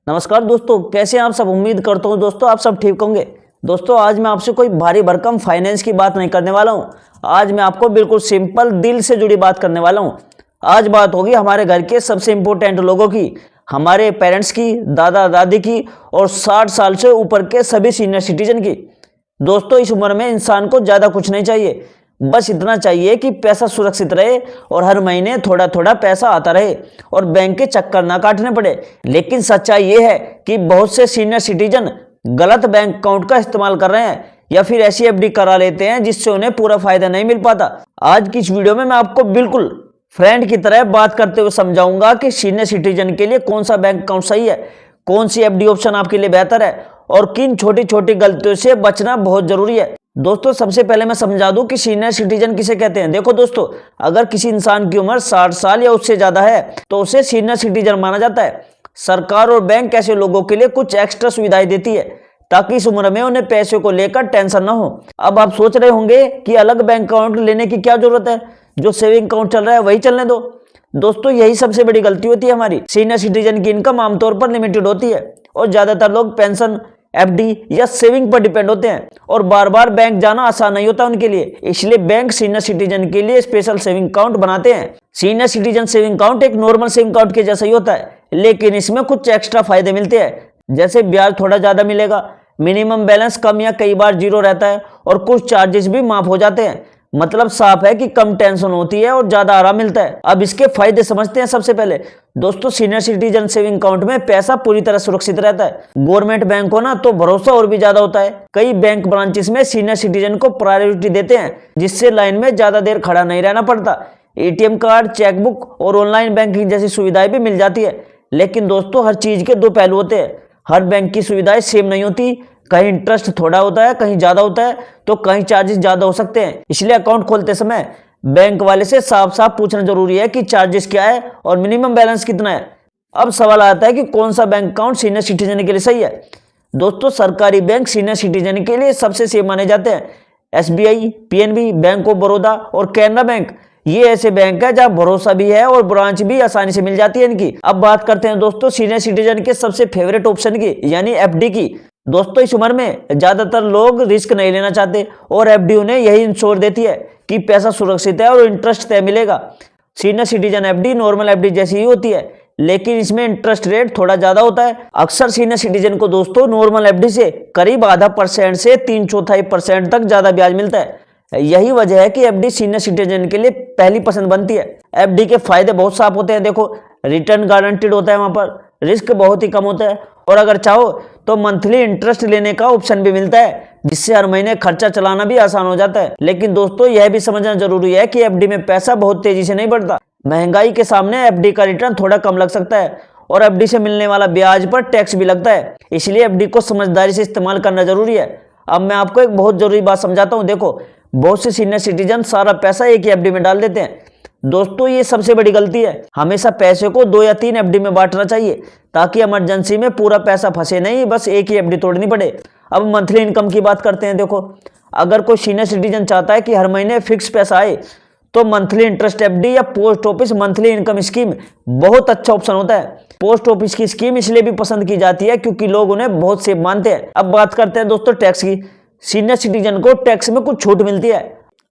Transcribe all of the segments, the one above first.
नमस्कार दोस्तों, कैसे हैं आप सब। उम्मीद करता हूं दोस्तों आप सब ठीक होंगे। दोस्तों आज मैं आपसे कोई भारी भरकम फाइनेंस की बात नहीं करने वाला हूं। आज मैं आपको बिल्कुल सिंपल दिल से जुड़ी बात करने वाला हूं। आज बात होगी हमारे घर के सबसे इंपॉर्टेंट लोगों की, हमारे पेरेंट्स की, दादा दादी की और 60 साल से ऊपर के सभी सीनियर सिटीजन की। दोस्तों इस उम्र में इंसान को ज़्यादा कुछ नहीं चाहिए, बस इतना चाहिए कि पैसा सुरक्षित रहे और हर महीने थोड़ा थोड़ा पैसा आता रहे और बैंक के चक्कर ना काटने पड़े। लेकिन सच्चाई ये है कि बहुत से सीनियर सिटीजन गलत बैंक अकाउंट का इस्तेमाल कर रहे हैं या फिर ऐसी एफडी करा लेते हैं जिससे उन्हें पूरा फायदा नहीं मिल पाता। आज की इस वीडियो में मैं आपको बिल्कुल फ्रेंड की तरह बात करते हुए समझाऊंगा कि सीनियर सिटीजन के लिए कौन सा बैंक अकाउंट सही है, कौन सी एफडी ऑप्शन आपके लिए बेहतर है और किन छोटी छोटी गलतियों से बचना बहुत जरूरी है। दोस्तों सबसे पहले मैं समझा दूं कि सीनियर सिटीजन किसे कहते हैं। देखो दोस्तों, अगर किसी इंसान की उम्र 60 साल या उससे ज्यादा है तो उसे सीनियर सिटीजन माना जाता है। सरकार और बैंक ऐसे लोगों के लिए कुछ एक्स्ट्रा सुविधाएं देती है ताकि इस उम्र में उन्हें पैसे को लेकर टेंशन ना हो। अब आप सोच रहे होंगे कि अलग बैंक अकाउंट लेने की क्या जरूरत है, जो सेविंग अकाउंट चल रहा है वही चलने दो। दोस्तों यही सबसे बड़ी गलती होती है हमारी। सीनियर सिटीजन की इनकम आमतौर पर लिमिटेड होती है और ज्यादातर लोग पेंशन, एफडी या सेविंग पर डिपेंड होते हैं और बार बार बैंक जाना आसान नहीं होता उनके लिए। इसलिए बैंक सीनियर सिटीजन के लिए स्पेशल सेविंग अकाउंट बनाते हैं। सीनियर सिटीजन सेविंग अकाउंट एक नॉर्मल सेविंग अकाउंट के जैसा ही होता है, लेकिन इसमें कुछ एक्स्ट्रा फायदे मिलते हैं। जैसे ब्याज थोड़ा ज्यादा मिलेगा, मिनिमम बैलेंस कम या कई बार जीरो रहता है और कुछ चार्जेस भी माफ हो जाते हैं। मतलब साफ है कि कम टेंशन होती है और ज्यादा आराम मिलता है। अब इसके फायदे समझते हैं। सबसे पहले दोस्तों, सीनियर सिटीजन सेविंग अकाउंट में पैसा पूरी तरह सुरक्षित रहता है। गवर्नमेंट बैंक हो ना तो भरोसा और भी ज्यादा होता है। कई बैंक ब्रांचेस में सीनियर सिटीजन को प्रायोरिटी देते हैं जिससे लाइन में ज्यादा देर खड़ा नहीं रहना पड़ता। एटीएम कार्ड, चेकबुक और ऑनलाइन बैंकिंग जैसी सुविधाएं भी मिल जाती है। लेकिन दोस्तों हर चीज के दो पहलू होते हैं। हर बैंक की सुविधाएं सेम नहीं होती। कहीं इंटरेस्ट थोड़ा होता है, कहीं ज्यादा होता है तो कहीं चार्जेस ज्यादा हो सकते हैं। इसलिए अकाउंट खोलते समय बैंक वाले से साफ साफ पूछना जरूरी है कि चार्जेस क्या है और मिनिमम बैलेंस कितना है। अब सवाल आता है कि कौन सा बैंक अकाउंट सीनियर सिटीजन के लिए सही है। दोस्तों सरकारी बैंक सीनियर सिटीजन के लिए सबसे सेफ माने जाते हैं। SBI, PNB, bank of Baroda और कैनरा बैंक ये ऐसे बैंक है जहां भरोसा भी है और ब्रांच भी आसानी से मिल जाती है इनकी। अब बात करते हैं दोस्तों सीनियर सिटीजन के सबसे फेवरेट ऑप्शन की, यानी एफडी की। दोस्तों इस उम्र में ज्यादातर लोग रिस्क नहीं लेना चाहते और एफडी उन्हें यही इंश्योर देती है कि पैसा सुरक्षित है और इंटरेस्ट तय मिलेगा। Senior citizen FD normal FD जैसी ही होती है, लेकिन इसमें इंटरेस्ट रेट थोड़ा ज्यादा होता है। अक्सर सीनियर सिटीजन को दोस्तों नॉर्मल एफडी से करीब आधा % से 3/4% तक ज्यादा ब्याज मिलता है। यही वजह है कि एफडी सीनियर सिटीजन के लिए पहली पसंद बनती है। एफडी के फायदे बहुत साफ होते हैं। देखो, रिटर्न गारंटीड होता है, वहां पर रिस्क बहुत ही कम होता है और अगर चाहो तो मंथली इंटरेस्ट लेने का ऑप्शन भी मिलता है जिससे हर महीने खर्चा चलाना भी आसान हो जाता है। लेकिन दोस्तों यह भी समझना जरूरी है कि एफडी में पैसा बहुत तेजी से नहीं बढ़ता। महंगाई के सामने एफडी का रिटर्न थोड़ा कम लग सकता है और एफडी से मिलने वाला ब्याज पर टैक्स भी लगता है। इसलिए एफडी को समझदारी से इस्तेमाल करना जरूरी है। अब मैं आपको एक बहुत जरूरी बात समझाता हूँ। देखो, बहुत से सीनियर सिटीजन सारा पैसा एक ही एफडी में डाल देते हैं। दोस्तों ये सबसे बड़ी गलती है। हमेशा पैसे को 2 या 3 एफडी में बांटना चाहिए ताकि इमरजेंसी में पूरा पैसा फंसे नहीं, बस एक ही एफडी तोड़नी पड़े। अब मंथली इनकम की बात करते हैं। देखो, अगर कोई सीनियर सिटीजन चाहता है कि हर महीने फिक्स पैसा आए तो मंथली इंटरेस्ट एफडी या post office monthly income scheme बहुत अच्छा ऑप्शन होता है। पोस्ट ऑफिस की स्कीम इसलिए भी पसंद की जाती है क्योंकि लोग उन्हें बहुत सेफ मानते हैं। अब बात करते हैं दोस्तों टैक्स की। सीनियर सिटीजन को टैक्स में कुछ छूट मिलती है।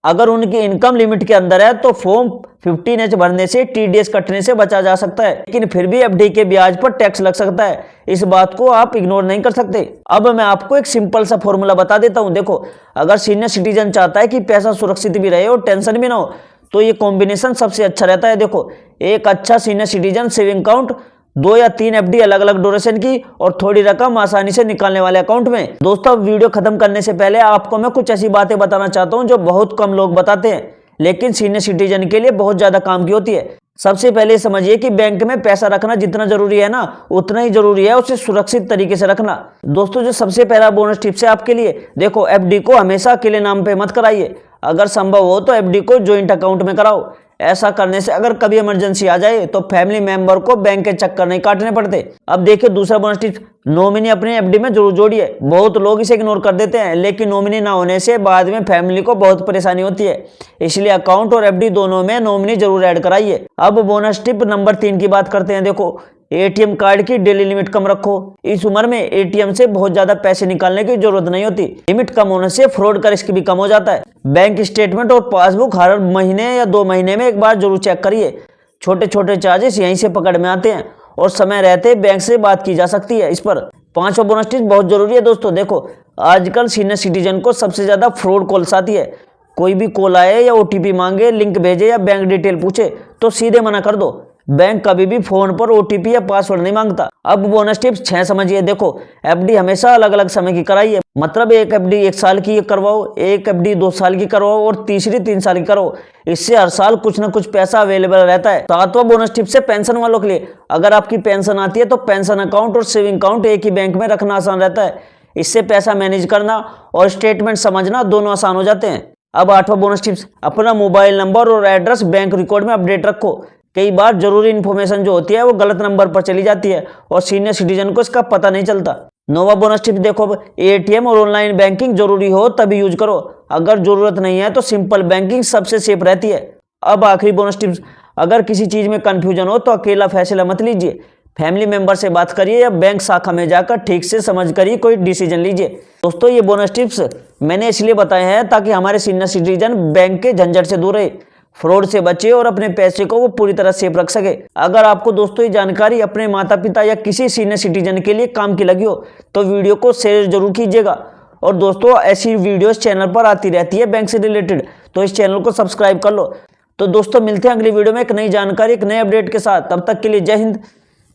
अगर उनकी इनकम लिमिट के अंदर है तो फॉर्म 15H भरने से टीडीएस कटने से बचा जा सकता है, लेकिन फिर भी एफडी के ब्याज पर टैक्स लग सकता है। इस बात को आप इग्नोर नहीं कर सकते। अब मैं आपको एक सिंपल सा फॉर्मूला बता देता हूं। देखो, अगर सीनियर सिटीजन चाहता है कि पैसा सुरक्षित भी रहे और टेंशन भी ना हो तो ये कॉम्बिनेशन सबसे अच्छा रहता है। देखो, एक अच्छा सीनियर सिटीजन सेविंग अकाउंट, 2 या 3 एफडी अलग अलग ड्यूरेशन की और थोड़ी रकम आसानी से निकालने वाले अकाउंट में। दोस्तों वीडियो खत्म करने से पहले आपको मैं कुछ ऐसी बातें बताना चाहता हूं जो बहुत कम लोग बताते हैं लेकिन सीनियर सिटीजन के लिए बहुत ज्यादा काम की होती है। सबसे पहले समझिए कि बैंक में पैसा रखना जितना जरूरी है ना उतना ही जरूरी है उसे सुरक्षित तरीके से रखना। दोस्तों जो सबसे पहला बोनस टिप्स है आपके लिए, देखो एफडी को हमेशा अकेले नाम पे मत कराइए। अगर संभव हो तो एफडी को जॉइंट अकाउंट में कराओ। ऐसा करने से अगर कभी इमरजेंसी आ जाए तो फैमिली मेंबर को बैंक के चक्कर नहीं काटने पड़ते। अब देखिए दूसरा बोनस टिप्स, नॉमिनी अपने एफडी में जरूर जोड़िए। बहुत लोग इसे इग्नोर कर देते हैं लेकिन नॉमिनी ना होने से बाद में फैमिली को बहुत परेशानी होती है, इसलिए अकाउंट और एफडी दोनों में नॉमिनी जरूर ऐड कराइए। अब बोनस टिप नंबर 3 की बात करते हैं। देखो एटीएम कार्ड की डेली लिमिट कम रखो। इस उम्र में एटीएम से बहुत ज्यादा पैसे निकालने की जरूरत नहीं होती। लिमिट कम होने से फ्रॉड का रिस्क भी कम हो जाता है। बैंक स्टेटमेंट और पासबुक हर महीने या 2 महीने में एक बार जरूर चेक करिए। छोटे छोटे चार्जेस यहीं से पकड़ में आते हैं और समय रहते बैंक से बात की जा सकती है इस पर। 5वां बोनस टिप्स बहुत जरूरी है दोस्तों। देखो, आजकल सीनियर सिटीजन को सबसे ज्यादा फ्रॉड कॉल्स आती है। कोई भी कॉल आए या ओटीपी मांगे, लिंक भेजे या बैंक डिटेल पूछे तो सीधे मना कर दो। बैंक कभी भी फोन पर ओटीपी या पासवर्ड नहीं मांगता। अब बोनस टिप्स 6 समझिए। देखो, एफडी हमेशा अलग अलग समय की कराइए। मतलब एक एफडी 1 साल की करवाओ, एक एफडी 2 साल की करवाओ और तीसरी 3 साल की करो। इससे हर साल कुछ ना कुछ पैसा अवेलेबल रहता है। 7वां बोनस टिप्स है पेंशन वालों के लिए। अगर आपकी पेंशन आती है तो पेंशन अकाउंट और सेविंग अकाउंट एक ही बैंक में रखना आसान रहता है। इससे पैसा मैनेज करना और स्टेटमेंट समझना दोनों आसान हो जाते हैं। अब 8वां बोनस टिप्स, अपना मोबाइल नंबर और एड्रेस बैंक रिकॉर्ड में अपडेट रखो। कई बार जरूरी इन्फॉर्मेशन जो होती है वो गलत नंबर पर चली जाती है और सीनियर सिटीजन को इसका पता नहीं चलता। 9वां बोनस टिप्स देखो, एटीएम और ऑनलाइन बैंकिंग जरूरी हो तभी यूज करो। अगर जरूरत नहीं है तो सिंपल बैंकिंग सबसे सेफ रहती है। अब आखिरी बोनस टिप्स, अगर किसी चीज में कंफ्यूजन हो तो अकेला फैसला मत लीजिए। फैमिली मेंबर से बात करिए या बैंक शाखा में जाकर ठीक से समझ कर ही कोई डिसीजन लीजिए। दोस्तों, ये बोनस टिप्स मैंने इसलिए बताए हैं ताकि हमारे सीनियर सिटीजन बैंक के झंझट से दूर रहे, फ्रॉड से बचे और अपने पैसे को वो पूरी तरह सेफ रख सके। अगर आपको दोस्तों ये जानकारी अपने माता पिता या किसी सीनियर सिटीजन के लिए काम की लगी हो तो वीडियो को शेयर जरूर कीजिएगा। और दोस्तों, ऐसी वीडियोस चैनल पर आती रहती है बैंक से रिलेटेड, तो इस चैनल को सब्सक्राइब कर लो। तो दोस्तों, मिलते हैं अगली वीडियो में एक नई जानकारी, एक नए अपडेट के साथ। तब तक के लिए जय हिंद,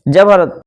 जय भारत।